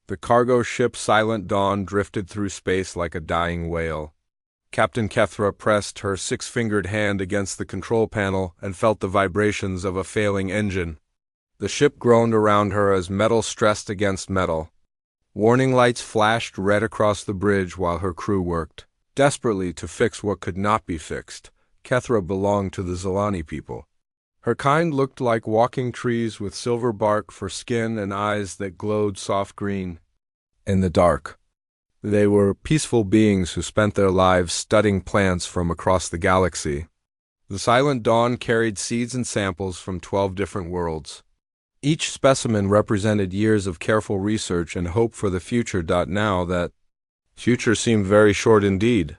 The cargo ship Silent Dawn drifted through space like a dying whale. Captain Kethra pressed her six-fingered hand against the control panel and felt the vibrations of a failing engine. The ship groaned around her as metal stressed against metal. Warning lights flashed red across the bridge while her crew worked desperately to fix what could not be fixed. Kethra belonged to the Zilani people. Her kind looked like walking trees with silver bark for skin and eyes that glowed soft green in the dark. They were peaceful beings who spent their lives studying plants from across the galaxy. The Silent Dawn carried seeds and samples from 12 different worlds. Each specimen represented years of careful research and hope for the future. Now that future seemed very short indeed.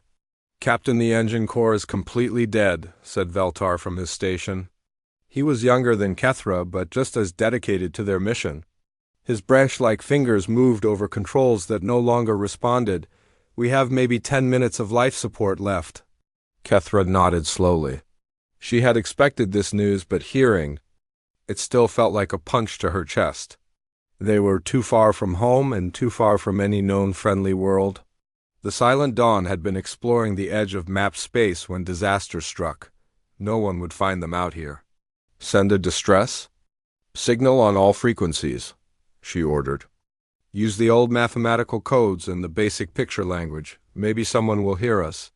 "Captain, the engine core is completely dead," said Veltar from his station. He was younger than Kethra, but just as dedicated to their mission. His branch-like fingers moved over controls that no longer responded. "We have maybe 10 minutes of life support left." Kethra nodded slowly. She had expected this news, but hearing it still felt like a punch to her chest. They were too far from home and too far from any known friendly world. The Silent Dawn had been exploring the edge of mapped space when disaster struck. No one would find them out here. "Send a distress signal on all frequencies," she ordered. "Use the old mathematical codes and the basic picture language. Maybe someone will hear us."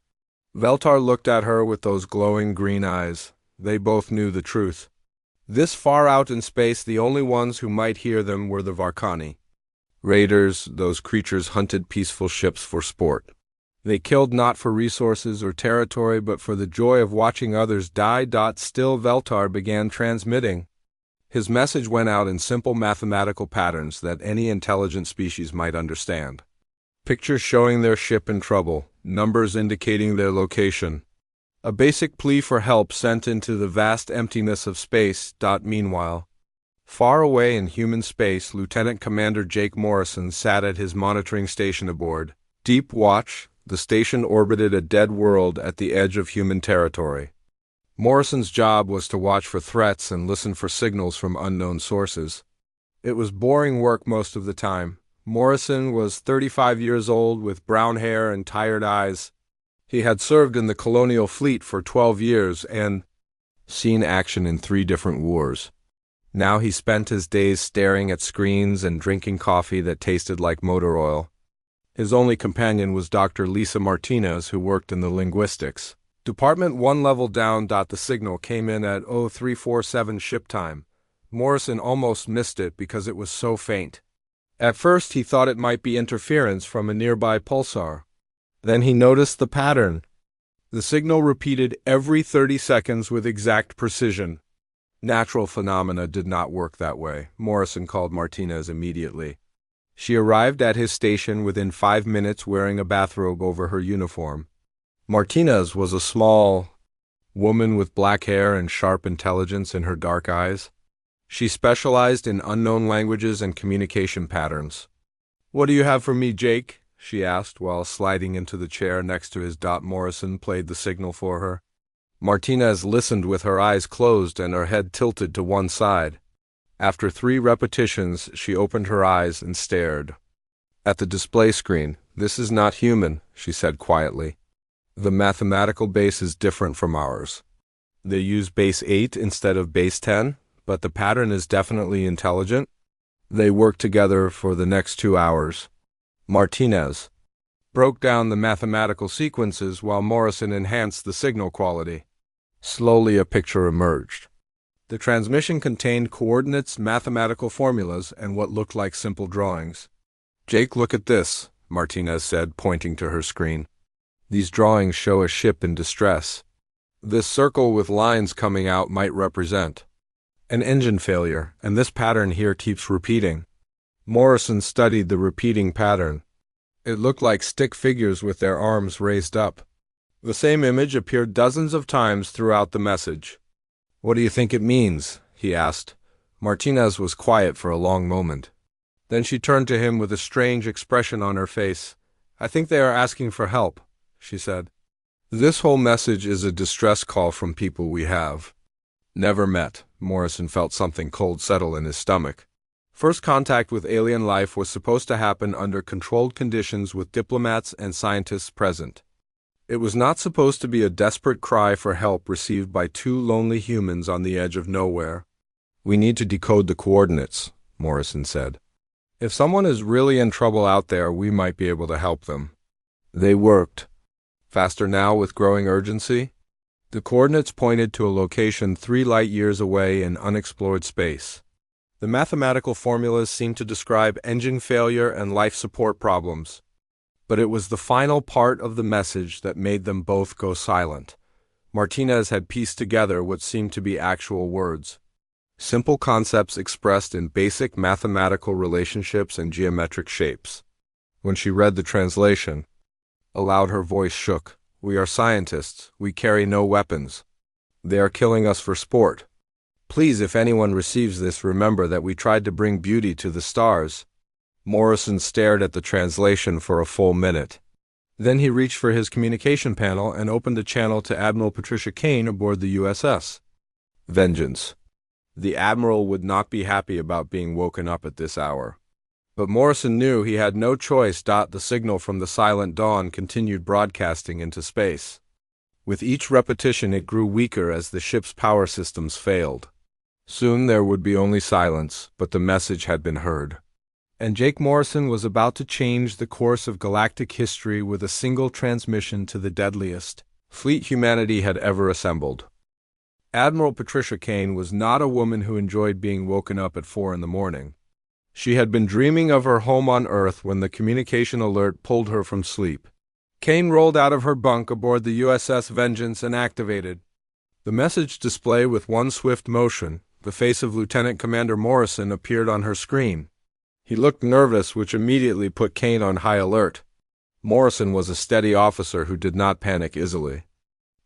Veltar looked at her with those glowing green eyes. They both knew the truth. This far out in space, the only ones who might hear them were the Varkani. Raiders, those creatures hunted peaceful ships for sport. They killed not for resources or territory, but for the joy of watching others die. Still, Veltar began transmitting. His message went out in simple mathematical patterns that any intelligent species might understand. Pictures showing their ship in trouble, numbers indicating their location. A basic plea for help sent into the vast emptiness of space. Meanwhile, far away in human space, Lieutenant Commander Jake Morrison sat at his monitoring station aboard Deep Watch. The station orbited a dead world at the edge of human territory. Morrison's job was to watch for threats and listen for signals from unknown sources. It was boring work most of the time. Morrison was 35 years old with brown hair and tired eyes. He had served in the colonial fleet for 12 years and seen action in 3 different wars. Now he spent his days staring at screens and drinking coffee that tasted like motor oil. His only companion was Dr. Lisa Martinez, who worked in the linguistics department 1 level down. The signal came in at 0347 ship time. Morrison almost missed it because it was so faint. At first he thought it might be interference from a nearby pulsar. Then he noticed the pattern. The signal repeated every 30 seconds with exact precision. Natural phenomena did not work that way. Morrison called Martinez immediately. She arrived at his station within 5 minutes wearing a bathrobe over her uniform. Martinez was a small woman with black hair and sharp intelligence in her dark eyes. She specialized in unknown languages and communication patterns. "What do you have for me, Jake?" she asked while sliding into the chair next to his. Morrison played the signal for her. Martinez listened with her eyes closed and her head tilted to one side. After 3 repetitions, she opened her eyes and stared at the display screen. "This is not human," she said quietly. "The mathematical base is different from ours. They use base 8 instead of base 10, but the pattern is definitely intelligent." They worked together for the next 2 hours. Martinez broke down the mathematical sequences while Morrison enhanced the signal quality. Slowly a picture emerged. The transmission contained coordinates, mathematical formulas, and what looked like simple drawings. "Jake, look at this," Martinez said, pointing to her screen. "These drawings show a ship in distress. This circle with lines coming out might represent an engine failure, and this pattern here keeps repeating." Morrison studied the repeating pattern. It looked like stick figures with their arms raised up. The same image appeared dozens of times throughout the message. "What do you think it means?" he asked. Martinez was quiet for a long moment. Then she turned to him with a strange expression on her face. "I think they are asking for help," she said. "This whole message is a distress call from people we have never met." Morrison felt something cold settle in his stomach. First contact with alien life was supposed to happen under controlled conditions with diplomats and scientists present. It was not supposed to be a desperate cry for help received by two lonely humans on the edge of nowhere. "We need to decode the coordinates," Morrison said. "If someone is really in trouble out there, we might be able to help them." They worked. Faster now with growing urgency. The coordinates pointed to a location 3 light-years away in unexplored space. The mathematical formulas seemed to describe engine failure and life support problems. But it was the final part of the message that made them both go silent. Martinez had pieced together what seemed to be actual words. Simple concepts expressed in basic mathematical relationships and geometric shapes. When she read the translation, aloud her voice shook. "We are scientists. We carry no weapons. They are killing us for sport. Please, if anyone receives this, remember that we tried to bring beauty to the stars." Morrison stared at the translation for a full minute. Then he reached for his communication panel and opened a channel to Admiral Patricia Kane aboard the USS Vengeance. The Admiral would not be happy about being woken up at this hour. But Morrison knew he had no choice. The signal from the Silent Dawn continued broadcasting into space. With each repetition it grew weaker as the ship's power systems failed. Soon there would be only silence, but the message had been heard. And Jake Morrison was about to change the course of galactic history with a single transmission to the deadliest fleet humanity had ever assembled. Admiral Patricia Kane was not a woman who enjoyed being woken up at 4 in the morning. She had been dreaming of her home on Earth when the communication alert pulled her from sleep. Kane rolled out of her bunk aboard the USS Vengeance and activated the message display. With one swift motion, the face of Lieutenant Commander Morrison appeared on her screen. He looked nervous, which immediately put Kane on high alert. Morrison was a steady officer who did not panic easily.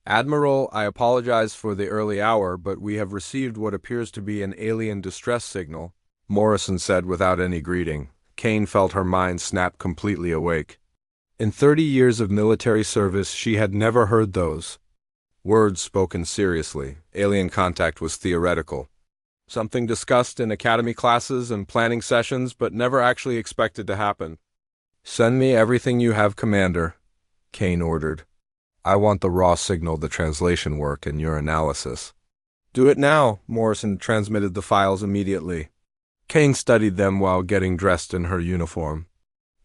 "Admiral, I apologize for the early hour, but we have received what appears to be an alien distress signal," Morrison said without any greeting. Kane felt her mind snap completely awake. In 30 years of military service, she had never heard those words spoken seriously. Alien contact was theoretical. Something discussed in academy classes and planning sessions, but never actually expected to happen. "Send me everything you have, Commander," Kane ordered. "I want the raw signal, the translation work, and your analysis." "Do it now." Morrison transmitted the files immediately. Kane studied them while getting dressed in her uniform.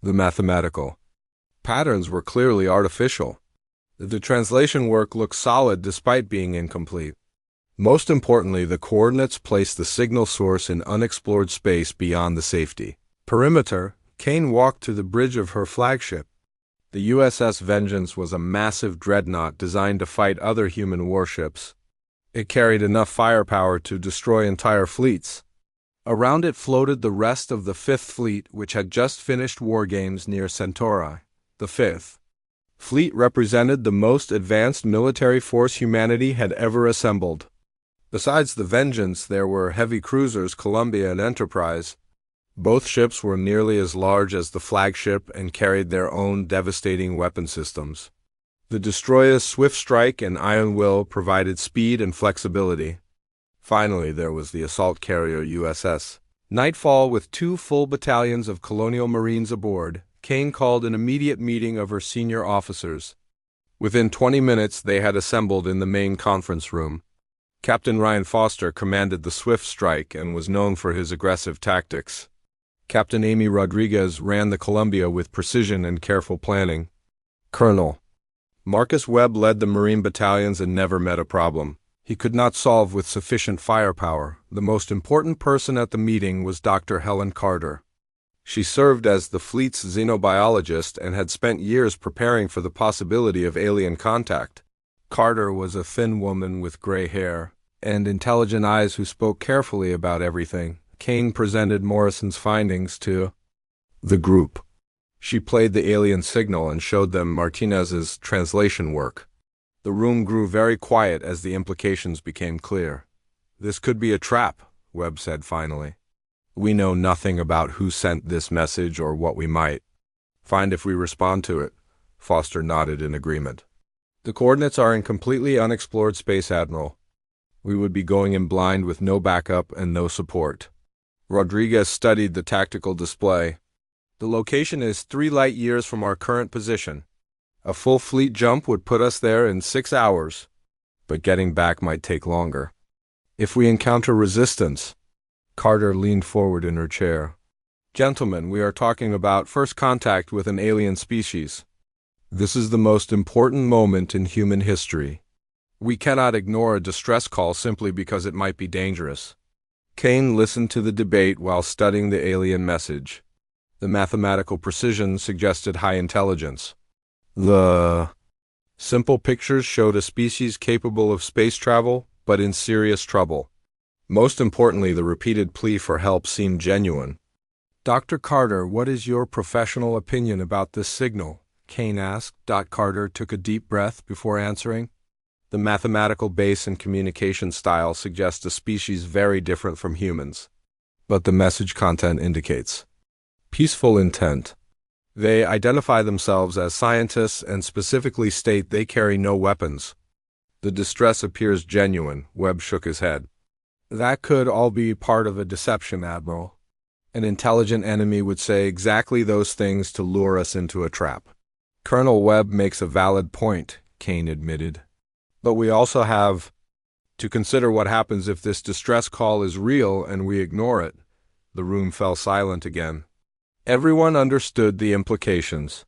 The mathematical patterns were clearly artificial. The translation work looked solid despite being incomplete. Most importantly, the coordinates placed the signal source in unexplored space beyond the safety perimeter. Kane walked to the bridge of her flagship. The USS Vengeance was a massive dreadnought designed to fight other human warships. It carried enough firepower to destroy entire fleets. Around it floated the rest of the Fifth Fleet, which had just finished war games near Centauri. The Fifth Fleet represented the most advanced military force humanity had ever assembled. Besides the Vengeance, there were heavy cruisers Columbia and Enterprise. Both ships were nearly as large as the flagship and carried their own devastating weapon systems. The destroyers Swift Strike and Iron Will provided speed and flexibility. Finally, there was the assault carrier USS Nightfall with 2 full battalions of Colonial Marines aboard. Kane called an immediate meeting of her senior officers. Within 20 minutes, they had assembled in the main conference room. Captain Ryan Foster commanded the Swift Strike and was known for his aggressive tactics. Captain Amy Rodriguez ran the Columbia with precision and careful planning. Colonel Marcus Webb led the Marine battalions and never met a problem he could not solve with sufficient firepower. The most important person at the meeting was Dr. Helen Carter. She served as the fleet's xenobiologist and had spent years preparing for the possibility of alien contact. Carter was a thin woman with gray hair and intelligent eyes who spoke carefully about everything. Kane presented Morrison's findings to the group. She played the alien signal and showed them Martinez's translation work. The room grew very quiet as the implications became clear. "This could be a trap," Webb said finally. "We know nothing about who sent this message or what we might find if we respond to it." Foster nodded in agreement. "The coordinates are in completely unexplored space, Admiral. We would be going in blind with no backup and no support." Rodriguez studied the tactical display. The location is 3 light years from our current position. A full fleet jump would put us there in 6 hours, but getting back might take longer. If we encounter resistance, Carter leaned forward in her chair. Gentlemen, we are talking about first contact with an alien species. This is the most important moment in human history. We cannot ignore a distress call simply because it might be dangerous. Kane listened to the debate while studying the alien message. The mathematical precision suggested high intelligence. The simple pictures showed a species capable of space travel, but in serious trouble. Most importantly, the repeated plea for help seemed genuine. Dr. Carter, what is your professional opinion about this signal? Kane asked. Carter took a deep breath before answering. The mathematical base and communication style suggests a species very different from humans. But the message content indicates peaceful intent. They identify themselves as scientists and specifically state they carry no weapons. The distress appears genuine. Webb shook his head. That could all be part of a deception, Admiral. An intelligent enemy would say exactly those things to lure us into a trap. Colonel Webb makes a valid point, Kane admitted. But we also have to consider what happens if this distress call is real and we ignore it. The room fell silent again. Everyone understood the implications.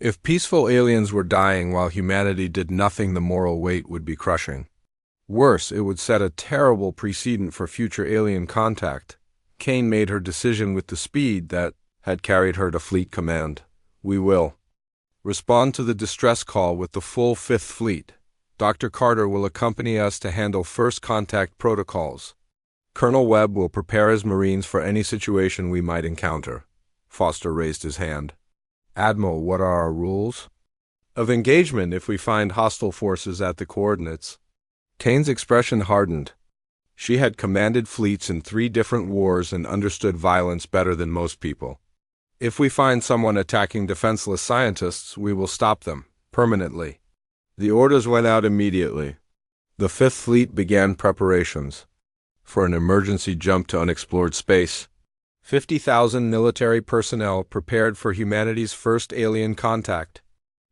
If peaceful aliens were dying while humanity did nothing, the moral weight would be crushing. Worse, it would set a terrible precedent for future alien contact. Kane made her decision with the speed that had carried her to Fleet Command. We will respond to the distress call with the full Fifth Fleet. Dr. Carter will accompany us to handle first contact protocols. Colonel Webb will prepare his Marines for any situation we might encounter. Foster raised his hand. Admiral, what are our rules of engagement if we find hostile forces at the coordinates? Kane's expression hardened. She had commanded fleets in 3 different wars and understood violence better than most people. If we find someone attacking defenseless scientists, we will stop them, permanently. The orders went out immediately. The Fifth Fleet began preparations for an emergency jump to unexplored space. 50,000 military personnel prepared for humanity's first alien contact.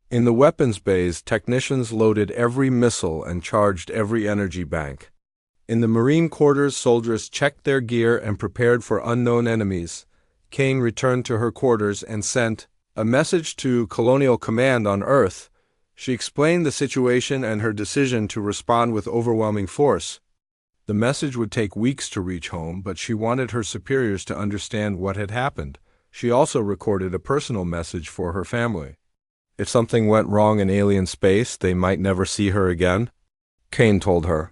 In the weapons bays, technicians loaded every missile and charged every energy bank. In the Marine quarters, soldiers checked their gear and prepared for unknown enemies. Kane returned to her quarters and sent a message to Colonial Command on Earth. She explained the situation and her decision to respond with overwhelming force. The message would take weeks to reach home, but she wanted her superiors to understand what had happened. She also recorded a personal message for her family. If something went wrong in alien space, they might never see her again. Kane told her.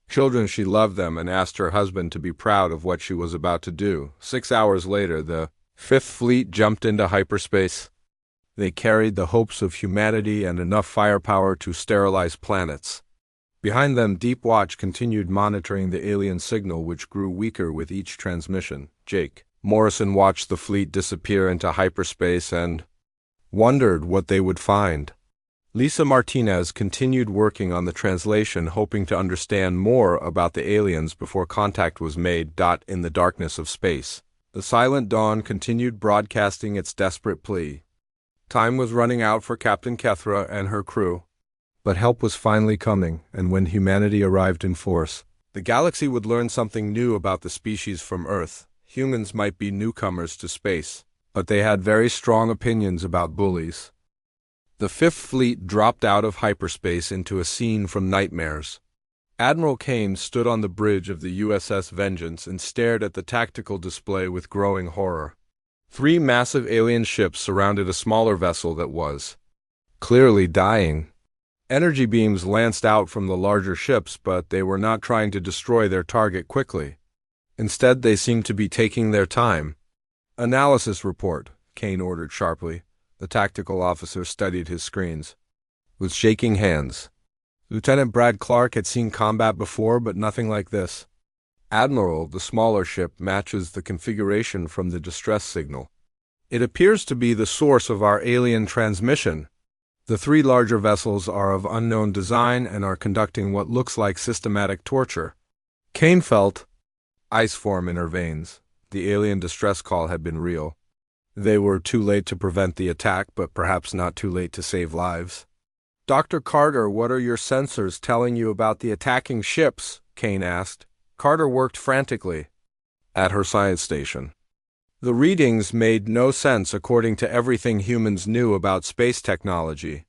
Children, she loved them and asked her husband to be proud of what she was about to do. 6 hours later, the Fifth Fleet jumped into hyperspace. They carried the hopes of humanity and enough firepower to sterilize planets. Behind them, Deep Watch continued monitoring the alien signal, which grew weaker with each transmission. Jake Morrison watched the fleet disappear into hyperspace and wondered what they would find. Lisa Martinez continued working on the translation, hoping to understand more about the aliens before contact was made. In the darkness of space, the Silent Dawn continued broadcasting its desperate plea. Time was running out for Captain Kethra and her crew. But help was finally coming, and when humanity arrived in force, the galaxy would learn something new about the species from Earth. Humans might be newcomers to space, but they had very strong opinions about bullies. The Fifth Fleet dropped out of hyperspace into a scene from nightmares. Admiral Kane stood on the bridge of the USS Vengeance and stared at the tactical display with growing horror. 3 massive alien ships surrounded a smaller vessel that was clearly dying. Energy beams lanced out from the larger ships, but they were not trying to destroy their target quickly. Instead, they seemed to be taking their time. Analysis report, Kane ordered sharply. The tactical officer studied his screens with shaking hands. Lieutenant Brad Clark had seen combat before, but nothing like this. Admiral, the smaller ship matches the configuration from the distress signal. It appears to be the source of our alien transmission. The 3 larger vessels are of unknown design and are conducting what looks like systematic torture. Kane felt ice form in her veins. The alien distress call had been real. They were too late to prevent the attack, but perhaps not too late to save lives. "Dr. Carter, what are your sensors telling you about the attacking ships?" Kane asked. Carter worked frantically at her science station. The readings made no sense according to everything humans knew about space technology.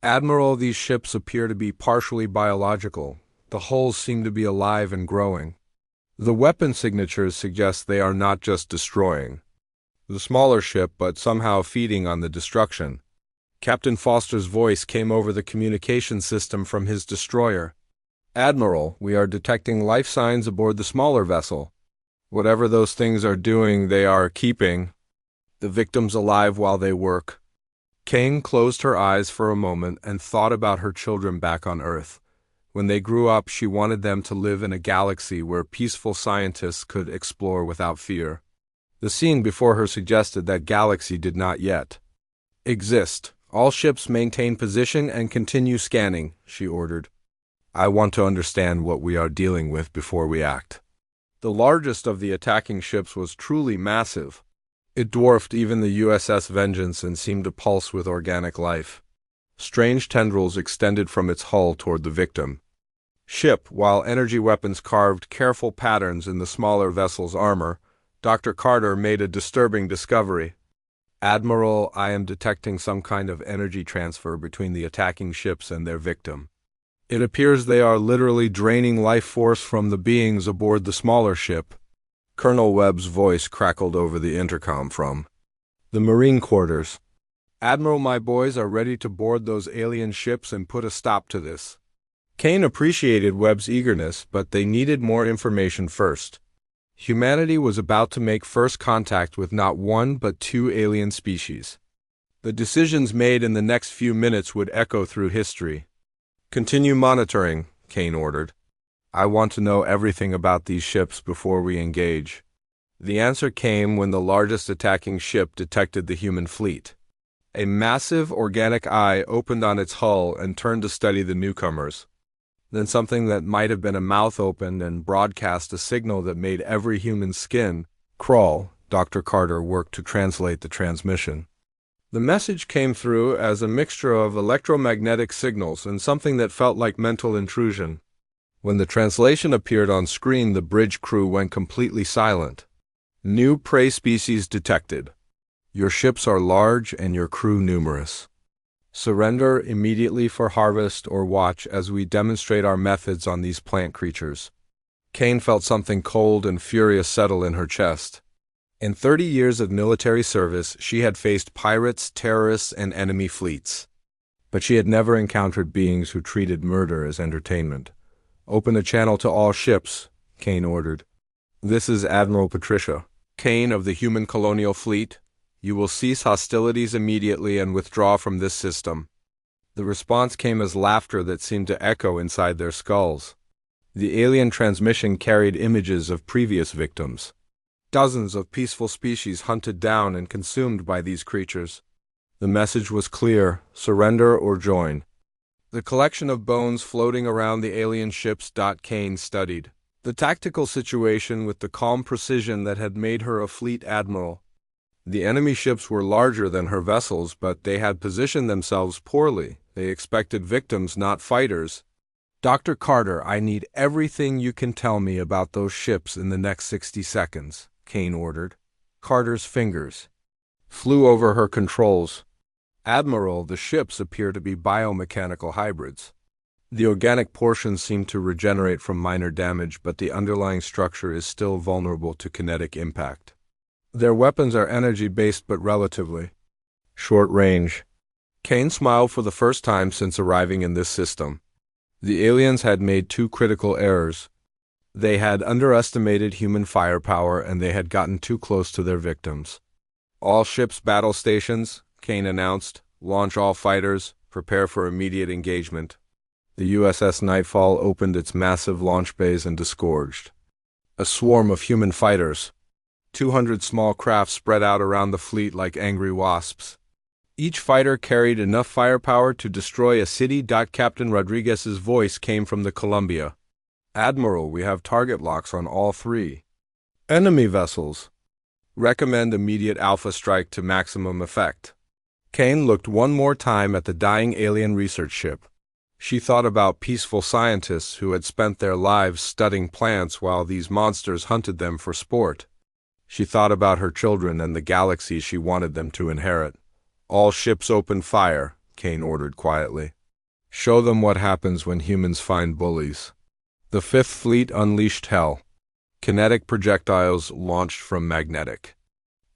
"Admiral, these ships appear to be partially biological. The hulls seem to be alive and growing. The weapon signatures suggest they are not just destroying the smaller ship, but somehow feeding on the destruction." Captain Foster's voice came over the communication system from his destroyer. "Admiral, we are detecting life signs aboard the smaller vessel. Whatever those things are doing, they are keeping the victims alive while they work." Kane closed her eyes for a moment and thought about her children back on Earth. When they grew up, she wanted them to live in a galaxy where peaceful scientists could explore without fear. The scene before her suggested that galaxy did not yet exist. "All ships maintain position and continue scanning," she ordered. "I want to understand what we are dealing with before we act." The largest of the attacking ships was truly massive. It dwarfed even the USS Vengeance and seemed to pulse with organic life. Strange tendrils extended from its hull toward the victim ship, while energy weapons carved careful patterns in the smaller vessel's armor. Dr. Carter made a disturbing discovery. "Admiral, I am detecting some kind of energy transfer between the attacking ships and their victim. It appears they are literally draining life force from the beings aboard the smaller ship." Colonel Webb's voice crackled over the intercom from the Marine quarters. "Admiral, my boys are ready to board those alien ships and put a stop to this." Kane appreciated Webb's eagerness, but they needed more information first. Humanity was about to make first contact with not one but two alien species. The decisions made in the next few minutes would echo through history. "Continue monitoring," Kane ordered. "I want to know everything about these ships before we engage." The answer came when the largest attacking ship detected the human fleet. A massive organic eye opened on its hull and turned to study the newcomers. Then something that might have been a mouth opened and broadcast a signal that made every human skin crawl. Dr. Carter worked to translate the transmission. The message came through as a mixture of electromagnetic signals and something that felt like mental intrusion. When the translation appeared on screen, the bridge crew went completely silent. "New prey species detected. Your ships are large and your crew numerous. Surrender immediately for harvest or watch as we demonstrate our methods on these plant creatures." Kane felt something cold and furious settle in her chest. In 30 years of military service, she had faced pirates, terrorists, and enemy fleets. But she had never encountered beings who treated murder as entertainment. "Open a channel to all ships," Kane ordered. "This is Admiral Patricia Kane of the Human Colonial Fleet. You will cease hostilities immediately and withdraw from this system." The response came as laughter that seemed to echo inside their skulls. The alien transmission carried images of previous victims. Dozens of peaceful species hunted down and consumed by these creatures. The message was clear: surrender or join. The collection of bones floating around the alien ships. Kane studied the tactical situation with the calm precision that had made her a fleet admiral. The enemy ships were larger than her vessels, but they had positioned themselves poorly. They expected victims, not fighters. "Dr. Carter, I need everything you can tell me about those ships in the next 60 seconds, Kane ordered. Carter's fingers flew over her controls. "Admiral, the ships appear to be biomechanical hybrids. The organic portions seem to regenerate from minor damage, but the underlying structure is still vulnerable to kinetic impact. Their weapons are energy-based but relatively short range." Kane smiled for the first time since arriving in this system. The aliens had made two critical errors. They had underestimated human firepower, and they had gotten too close to their victims. "All ships battle stations," Kane announced. "Launch all fighters. Prepare for immediate engagement." The USS Nightfall opened its massive launch bays and disgorged a swarm of human fighters. 200 small craft spread out around the fleet like angry wasps. Each fighter carried enough firepower to destroy a city. Captain Rodriguez's voice came from the Columbia. "Admiral, we have target locks on all three enemy vessels." Recommend immediate alpha strike to maximum effect. Kane looked one more time at the dying alien research ship. She thought about peaceful scientists who had spent their lives studying plants while these monsters hunted them for sport. She thought about her children and the galaxy she wanted them to inherit. All ships open fire, Kane ordered quietly. Show them what happens when humans find bullies. The Fifth Fleet unleashed hell. Kinetic projectiles launched from magnetic.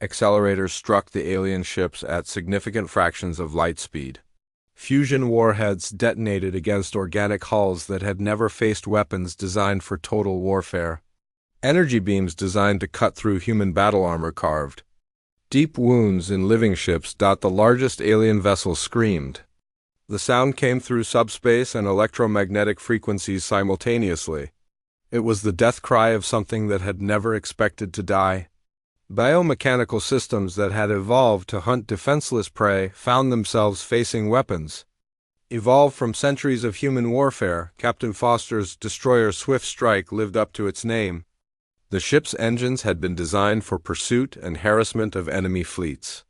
Accelerators struck the alien ships at significant fractions of light speed. Fusion warheads detonated against organic hulls that had never faced weapons designed for total warfare. Energy beams designed to cut through human battle armor carved. Deep wounds in living ships. The largest alien vessel screamed. The sound came through subspace and electromagnetic frequencies simultaneously. It was the death cry of something that had never expected to die. Biomechanical systems that had evolved to hunt defenseless prey found themselves facing weapons. Evolved from centuries of human warfare, Captain Foster's destroyer Swift Strike lived up to its name. The ship's engines had been designed for pursuit and harassment of enemy fleets.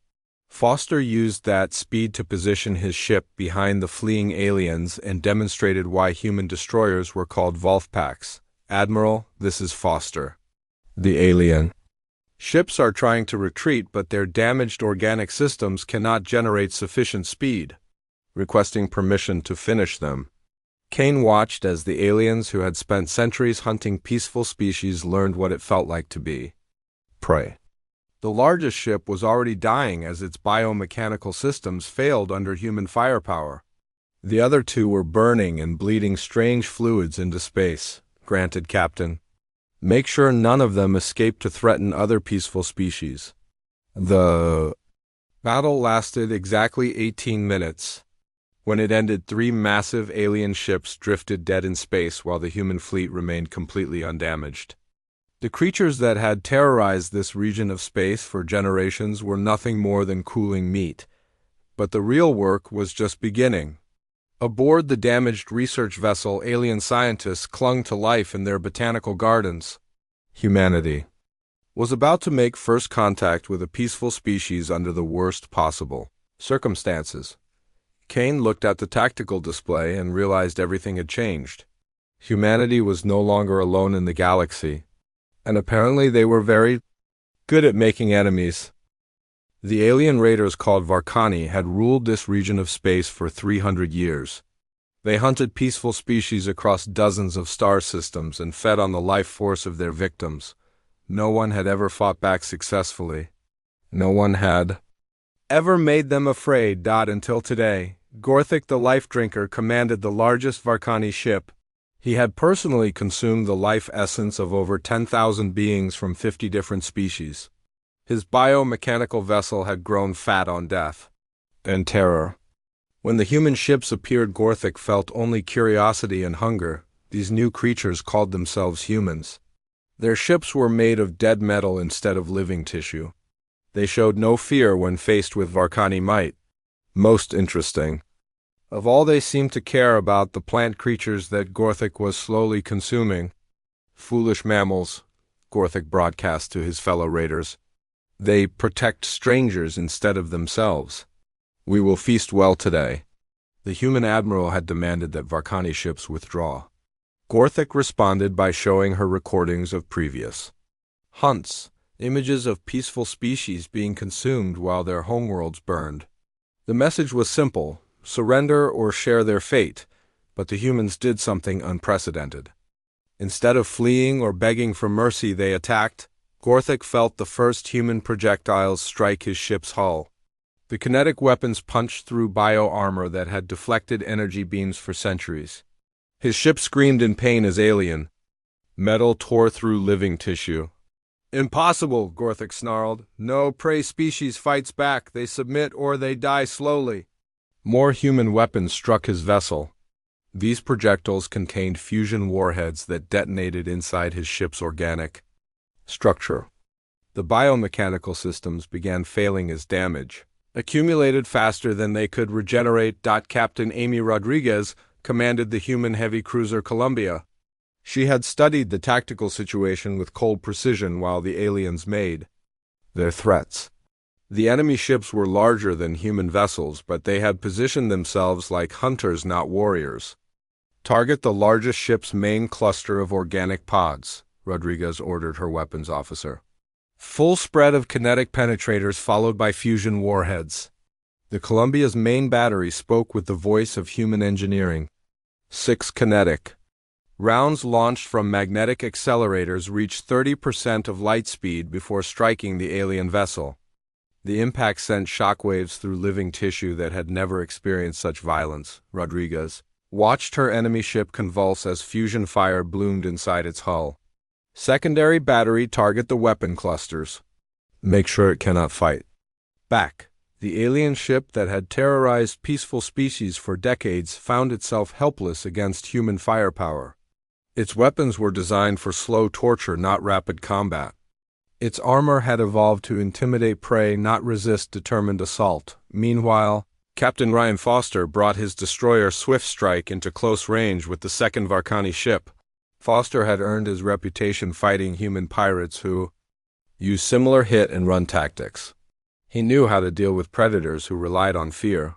Foster used that speed to position his ship behind the fleeing aliens and demonstrated why human destroyers were called Wolfpacks. Admiral, this is Foster. The alien. Ships are trying to retreat, but their damaged organic systems cannot generate sufficient speed, requesting permission to finish them. Kane watched as the aliens who had spent centuries hunting peaceful species learned what it felt like to be prey. The largest ship was already dying as its biomechanical systems failed under human firepower. The other two were burning and bleeding strange fluids into space. Granted, Captain. Make sure none of them escape to threaten other peaceful species. The battle lasted exactly 18 minutes. When it ended, 3 massive alien ships drifted dead in space while the human fleet remained completely undamaged. The creatures that had terrorized this region of space for generations were nothing more than cooling meat. But the real work was just beginning. Aboard the damaged research vessel, alien scientists clung to life in their botanical gardens. Humanity was about to make first contact with a peaceful species under the worst possible circumstances. Kane looked at the tactical display and realized everything had changed. Humanity was no longer alone in the galaxy, and apparently they were very good at making enemies. The alien raiders called Varkani had ruled this region of space for 300 years. They hunted peaceful species across dozens of star systems and fed on the life force of their victims. No one had ever fought back successfully. No one had ever made them afraid. Until today, Gorthik the Life Drinker commanded the largest Varkani ship. He had personally consumed the life essence of over 10,000 beings from 50 different species. His biomechanical vessel had grown fat on death and terror. When the human ships appeared, Gorthik felt only curiosity and hunger. These new creatures called themselves humans. Their ships were made of dead metal instead of living tissue. They showed no fear when faced with Varkani might. Most interesting of all, they seemed to care about the plant creatures that Gorthik was slowly consuming. Foolish mammals, Gorthik broadcast to his fellow raiders. They protect strangers instead of themselves. We will feast well today. The human admiral had demanded that Varkani ships withdraw. Gorthik responded by showing her recordings of previous hunts, images of peaceful species being consumed while their homeworlds burned. The message was simple: surrender or share their fate, but the humans did something unprecedented. Instead of fleeing or begging for mercy, they attacked. Gorthik felt the first human projectiles strike his ship's hull. The kinetic weapons punched through bio-armor that had deflected energy beams for centuries. His ship screamed in pain as alien metal tore through living tissue. Impossible, Gorthik snarled. No prey species fights back. They submit or they die slowly. More human weapons struck his vessel. These projectiles contained fusion warheads that detonated inside his ship's organic structure. The biomechanical systems began failing as damage accumulated faster than they could regenerate. Captain Amy Rodriguez commanded the human heavy cruiser Columbia. She had studied the tactical situation with cold precision while the aliens made Their threats. The enemy ships were larger than human vessels, but they had positioned themselves like hunters, not warriors. Target the largest ship's main cluster of organic pods, Rodriguez ordered her weapons officer. Full spread of kinetic penetrators followed by fusion warheads. The Columbia's main battery spoke with the voice of human engineering. 6 kinetic. Rounds launched from magnetic accelerators reached 30% of light speed before striking the alien vessel. The impact sent shockwaves through living tissue that had never experienced such violence. Rodriguez watched her enemy ship convulse as fusion fire bloomed inside its hull. Secondary battery, target the weapon clusters. Make sure it cannot fight back. The alien ship that had terrorized peaceful species for decades found itself helpless against human firepower. Its weapons were designed for slow torture, not rapid combat. Its armor had evolved to intimidate prey, not resist determined assault. Meanwhile, Captain Ryan Foster brought his destroyer Swift Strike into close range with the second Varkani ship. Foster had earned his reputation fighting human pirates who used similar hit-and-run tactics. He knew how to deal with predators who relied on fear.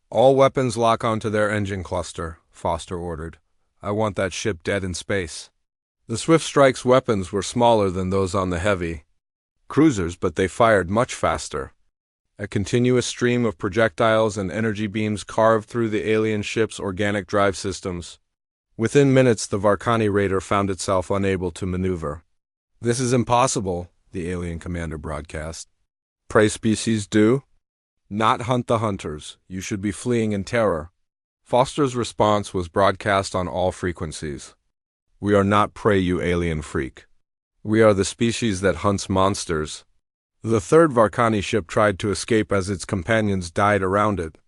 All weapons lock onto their engine cluster, Foster ordered. I want that ship dead in space. The Swift Strike's weapons were smaller than those on the heavy cruisers, but they fired much faster. A continuous stream of projectiles and energy beams carved through the alien ship's organic drive systems. Within minutes, the Varkani raider found itself unable to maneuver. This is impossible, the alien commander broadcast. Prey species do not hunt the hunters. You should be fleeing in terror. Foster's response was broadcast on all frequencies. We are not prey, you alien freak. We are the species that hunts monsters. The third Varkani ship tried to escape as its companions died around it,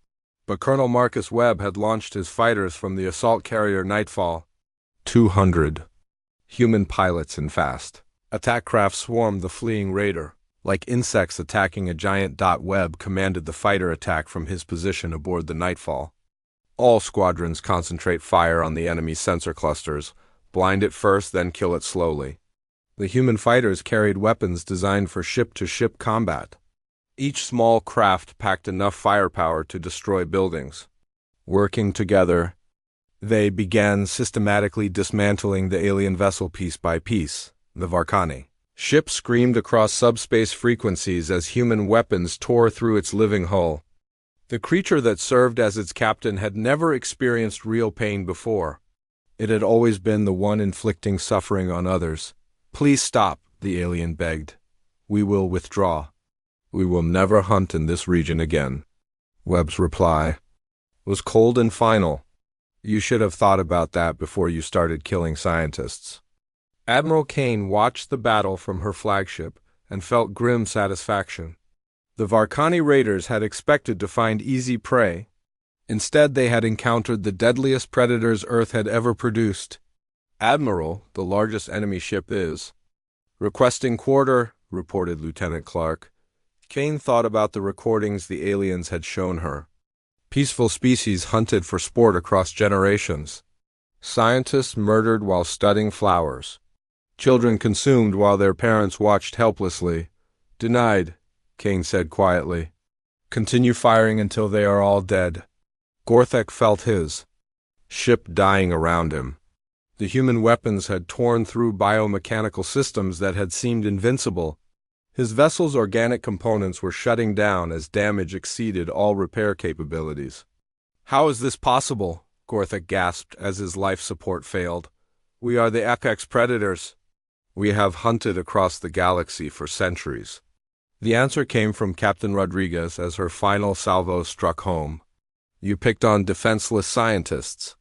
but Colonel Marcus Webb had launched his fighters from the assault carrier Nightfall. 200 human pilots and fast attack craft swarmed the fleeing raider. Like insects attacking a giant. Webb commanded the fighter attack from his position aboard the Nightfall. All squadrons concentrate fire on the enemy sensor clusters, blind it first, then kill it slowly. The human fighters carried weapons designed for ship-to-ship combat. Each small craft packed enough firepower to destroy buildings. Working together, they began systematically dismantling the alien vessel piece by piece. The Varkani ship screamed across subspace frequencies as human weapons tore through its living hull. The creature that served as its captain had never experienced real pain before. It had always been the one inflicting suffering on others. Please stop, the alien begged. We will withdraw. We will never hunt in this region again. Webb's reply was cold and final. You should have thought about that before you started killing scientists. Admiral Kane watched the battle from her flagship and felt grim satisfaction. The Varkani raiders had expected to find easy prey. Instead, they had encountered the deadliest predators Earth had ever produced. Admiral, the largest enemy ship is requesting quarter, reported Lieutenant Clark. Kane thought about the recordings the aliens had shown her. Peaceful species hunted for sport across generations. Scientists murdered while studying flowers. Children consumed while their parents watched helplessly. Denied, Kane said quietly. Continue firing until they are all dead. Gorthek felt his ship dying around him. The human weapons had torn through biomechanical systems that had seemed invincible. His vessel's organic components were shutting down as damage exceeded all repair capabilities. How is this possible? Gorthek gasped as his life support failed. We are the apex predators. We have hunted across the galaxy for centuries. The answer came from Captain Rodriguez as her final salvo struck home. You picked on defenseless scientists.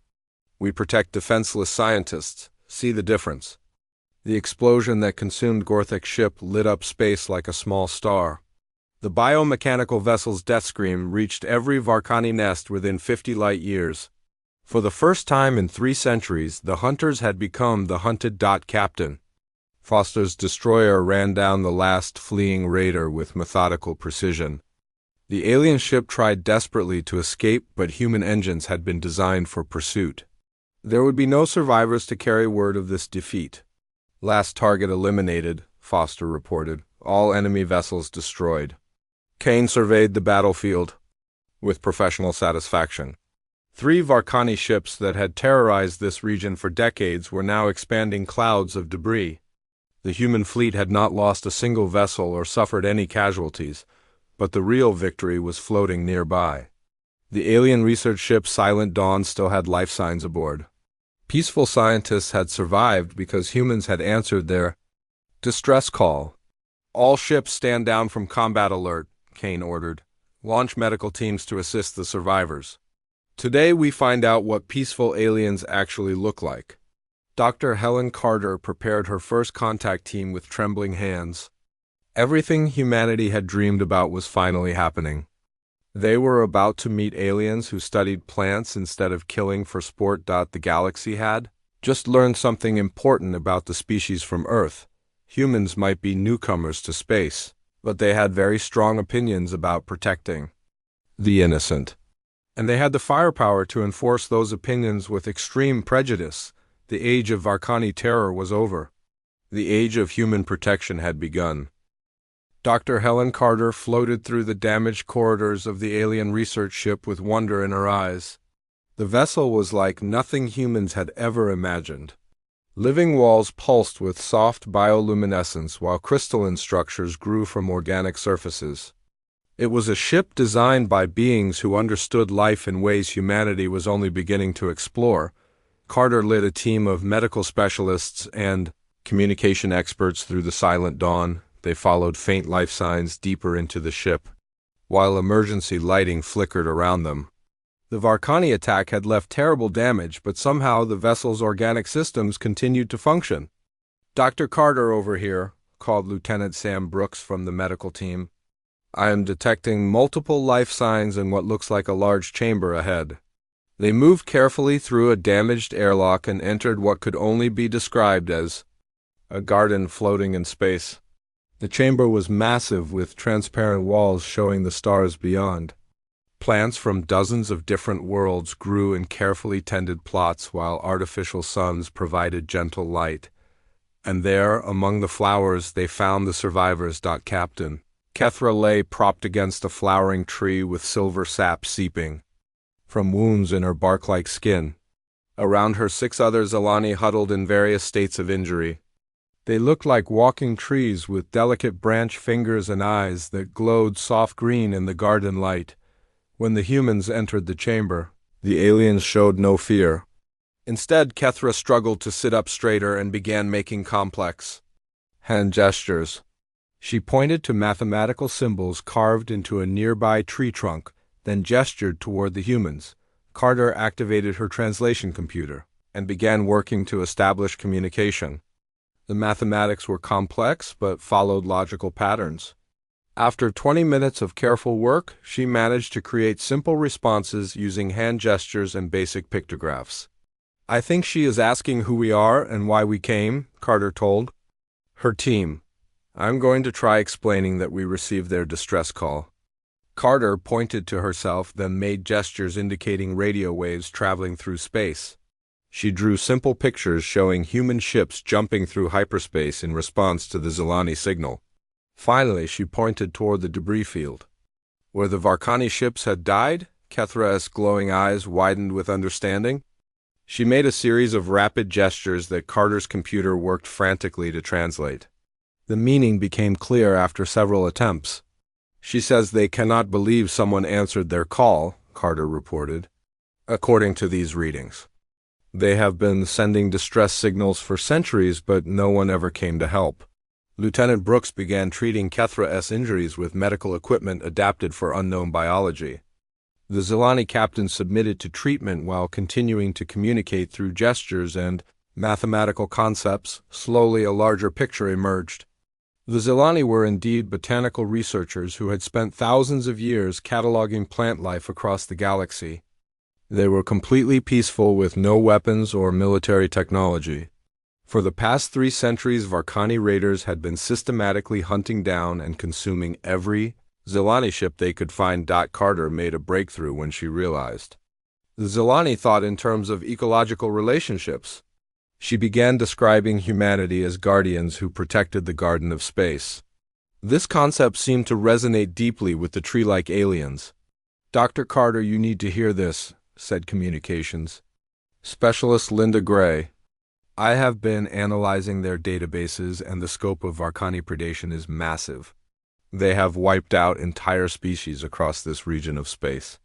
We protect defenseless scientists. See the difference. The explosion that consumed Gorthek's ship lit up space like a small star. The biomechanical vessel's death scream reached every Varkani nest within 50 light years. For the first time in 3 centuries, the hunters had become the hunted. Captain Foster's destroyer ran down the last fleeing raider with methodical precision. The alien ship tried desperately to escape, but human engines had been designed for pursuit. There would be no survivors to carry word of this defeat. Last target eliminated, Foster reported. all enemy vessels destroyed. Kane surveyed the battlefield with professional satisfaction. 3 Varkani ships that had terrorized this region for decades were now expanding clouds of debris. The human fleet had not lost a single vessel or suffered any casualties, but the real victory was floating nearby. The alien research ship Silent Dawn still had life signs aboard. Peaceful scientists had survived because humans had answered their distress call. All ships stand down from combat alert, Kane ordered. Launch medical teams to assist the survivors. Today we find out what peaceful aliens actually look like. Dr. Helen Carter prepared her first contact team with trembling hands. Everything humanity had dreamed about was finally happening. They were about to meet aliens who studied plants instead of killing for sport. The galaxy had just learned something important about the species from Earth. Humans might be newcomers to space, but they had very strong opinions about protecting the innocent. And they had the firepower to enforce those opinions with extreme prejudice. The age of Varkani terror was over. The age of human protection had begun. Dr. Helen Carter floated through the damaged corridors of the alien research ship with wonder in her eyes. The vessel was like nothing humans had ever imagined. Living walls pulsed with soft bioluminescence while crystalline structures grew from organic surfaces. It was a ship designed by beings who understood life in ways humanity was only beginning to explore. Carter led a team of medical specialists and communication experts through the Silent Dawn. They followed faint life signs deeper into the ship, while emergency lighting flickered around them. The Varkani attack had left terrible damage, but somehow the vessel's organic systems continued to function. "Dr. Carter over here," called Lieutenant Sam Brooks from the medical team. "I am detecting multiple life signs in what looks like a large chamber ahead." They moved carefully through a damaged airlock and entered what could only be described as a garden floating in space. The chamber was massive, with transparent walls showing the stars beyond. Plants from dozens of different worlds grew in carefully tended plots while artificial suns provided gentle light. And there, among the flowers, they found the survivors. Captain Kethra lay propped against a flowering tree with silver sap seeping from wounds in her bark-like skin. Around her 6 other Zilani huddled in various states of injury. They looked like walking trees with delicate branch fingers and eyes that glowed soft green in the garden light. When the humans entered the chamber, the aliens showed no fear. Instead, Kethra struggled to sit up straighter and began making complex hand gestures. She pointed to mathematical symbols carved into a nearby tree trunk, then gestured toward the humans. Carter activated her translation computer and began working to establish communication. The mathematics were complex but followed logical patterns. After 20 minutes of careful work, she managed to create simple responses using hand gestures and basic pictographs. "I think she is asking who we are and why we came," Carter told her team. "I'm going to try explaining that we received their distress call." Carter pointed to herself, then made gestures indicating radio waves traveling through space. She drew simple pictures showing human ships jumping through hyperspace in response to the Zilani signal. Finally, she pointed toward the debris field. Where the Varkani ships had died, Kethra's glowing eyes widened with understanding. She made a series of rapid gestures that Carter's computer worked frantically to translate. The meaning became clear after several attempts. "She says they cannot believe someone answered their call," Carter reported. "According to these readings, they have been sending distress signals for centuries, but no one ever came to help." Lieutenant Brooks began treating Kethra's injuries with medical equipment adapted for unknown biology. The Zilani captain submitted to treatment while continuing to communicate through gestures and mathematical concepts. Slowly, a larger picture emerged. The Zilani were indeed botanical researchers who had spent thousands of years cataloging plant life across the galaxy. They were completely peaceful with no weapons or military technology. For the past 3 centuries, Varkani raiders had been systematically hunting down and consuming every Zilani ship they could find. Carter made a breakthrough when she realized the Zilani thought in terms of ecological relationships. She began describing humanity as guardians who protected the Garden of Space. This concept seemed to resonate deeply with the tree-like aliens. "Dr. Carter, you need to hear this," said Communications Specialist Linda Gray. "I have been analyzing their databases, and the scope of Varkani predation is massive. They have wiped out entire species across this region of space."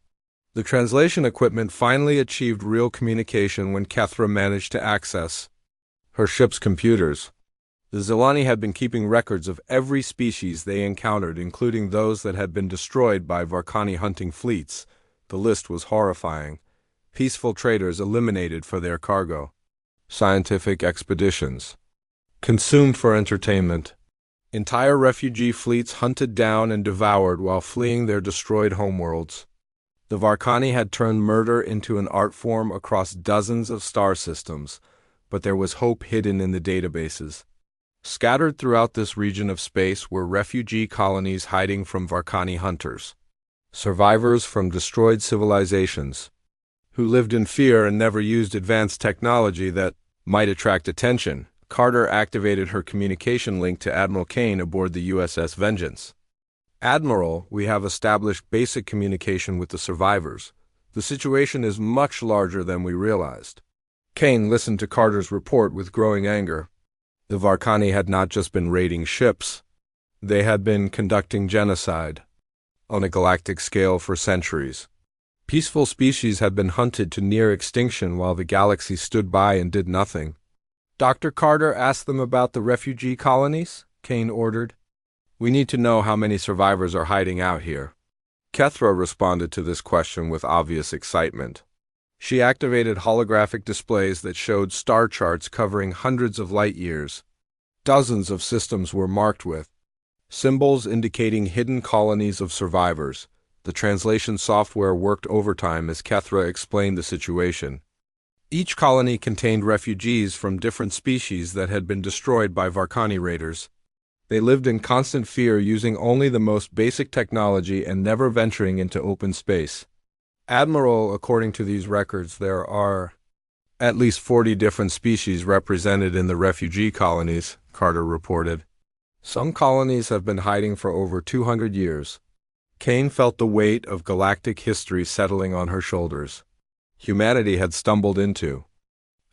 The translation equipment finally achieved real communication when Kethra managed to access her ship's computers. The Zilani had been keeping records of every species they encountered, including those that had been destroyed by Varkani hunting fleets. The list was horrifying. Peaceful traders eliminated for their cargo. Scientific expeditions consumed for entertainment. Entire refugee fleets hunted down and devoured while fleeing their destroyed homeworlds. The Varkani had turned murder into an art form across dozens of star systems, but there was hope hidden in the databases. Scattered throughout this region of space were refugee colonies hiding from Varkani hunters, survivors from destroyed civilizations, who lived in fear and never used advanced technology that might attract attention. Carter activated her communication link to Admiral Kane aboard the USS Vengeance. "Admiral, we have established basic communication with the survivors. The situation is much larger than we realized." Kane listened to Carter's report with growing anger. The Varkani had not just been raiding ships, they had been conducting genocide on a galactic scale for centuries. Peaceful species had been hunted to near extinction while the galaxy stood by and did nothing. "Dr. Carter, ask them about the refugee colonies," Kane ordered. "We need to know how many survivors are hiding out here." Kethra responded to this question with obvious excitement. She activated holographic displays that showed star charts covering hundreds of light years. Dozens of systems were marked with symbols indicating hidden colonies of survivors. The translation software worked overtime as Kethra explained the situation. Each colony contained refugees from different species that had been destroyed by Varkani raiders. They lived in constant fear, using only the most basic technology and never venturing into open space. "Admiral, according to these records, there are at least 40 different species represented in the refugee colonies," Carter reported. "Some colonies have been hiding for over 200 years. Kane felt the weight of galactic history settling on her shoulders. Humanity had stumbled into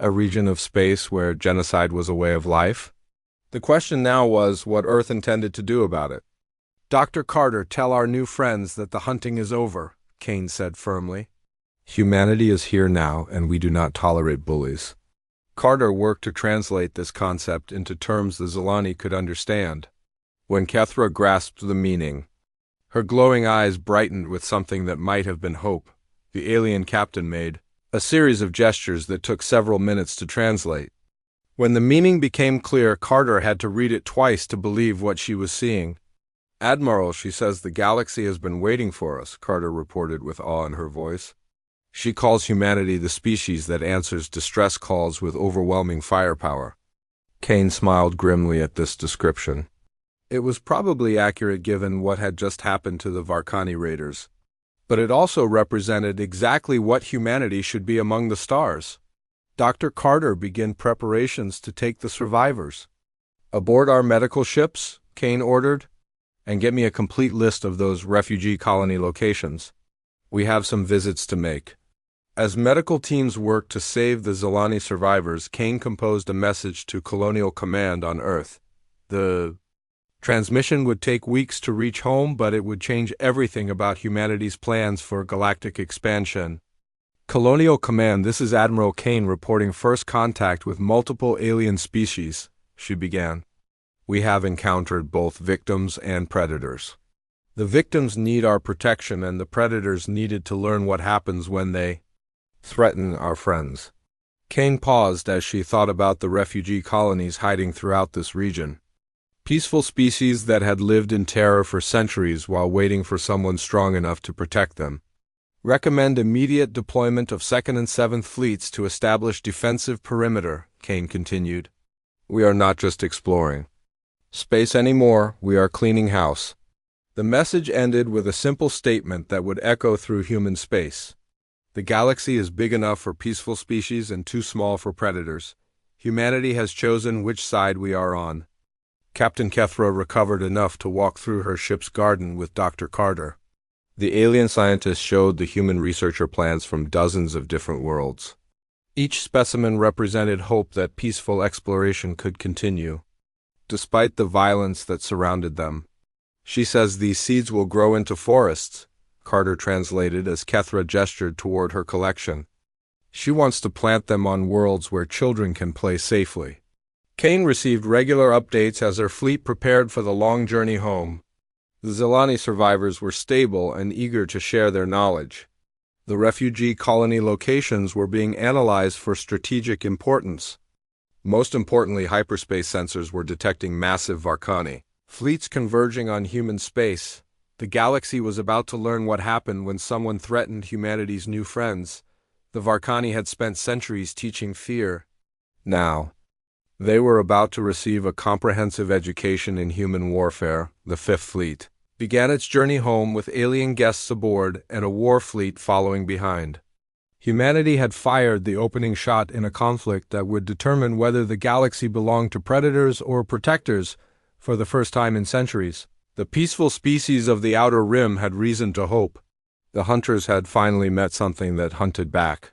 a region of space where genocide was a way of life. The question now was what Earth intended to do about it. "Dr. Carter, tell our new friends that the hunting is over," Kane said firmly. "Humanity is here now, and we do not tolerate bullies." Carter worked to translate this concept into terms the Zilani could understand. When Kethra grasped the meaning, her glowing eyes brightened with something that might have been hope. The alien captain made a series of gestures that took several minutes to translate. When the meaning became clear, Carter had to read it twice to believe what she was seeing. "Admiral, she says the galaxy has been waiting for us," Carter reported with awe in her voice. "She calls humanity the species that answers distress calls with overwhelming firepower." Kane smiled grimly at this description. It was probably accurate given what had just happened to the Varkani raiders. But it also represented exactly what humanity should be among the stars. "Dr. Carter, begin preparations to take the survivors aboard our medical ships," Kane ordered, "and get me a complete list of those refugee colony locations. We have some visits to make." As medical teams worked to save the Zilani survivors, Kane composed a message to Colonial Command on Earth. The transmission would take weeks to reach home, but it would change everything about humanity's plans for galactic expansion. "Colonial Command, this is Admiral Kane reporting first contact with multiple alien species," she began. "We have encountered both victims and predators. The victims need our protection, and the predators needed to learn what happens when they threaten our friends." Kane paused as she thought about the refugee colonies hiding throughout this region. Peaceful species that had lived in terror for centuries while waiting for someone strong enough to protect them. "Recommend immediate deployment of 2nd and 7th Fleets to establish defensive perimeter," Kane continued. "We are not just exploring space anymore, we are cleaning house." The message ended with a simple statement that would echo through human space. The galaxy is big enough for peaceful species and too small for predators. Humanity has chosen which side we are on. Captain Kethra recovered enough to walk through her ship's garden with Dr. Carter. The alien scientist showed the human researcher plans from dozens of different worlds. Each specimen represented hope that peaceful exploration could continue, despite the violence that surrounded them. She says these seeds will grow into forests, Carter translated as Kethra gestured toward her collection. She wants to plant them on worlds where children can play safely. Kane received regular updates as her fleet prepared for the long journey home. The Zilani survivors were stable and eager to share their knowledge. The refugee colony locations were being analyzed for strategic importance. Most importantly, hyperspace sensors were detecting massive Varkani fleets converging on human space. The galaxy was about to learn what happened when someone threatened humanity's new friends. The Varkani had spent centuries teaching fear. Now, they were about to receive a comprehensive education in human warfare. The Fifth Fleet began its journey home with alien guests aboard and a war fleet following behind. Humanity had fired the opening shot in a conflict that would determine whether the galaxy belonged to predators or protectors for the first time in centuries. The peaceful species of the Outer Rim had reason to hope. The hunters had finally met something that hunted back.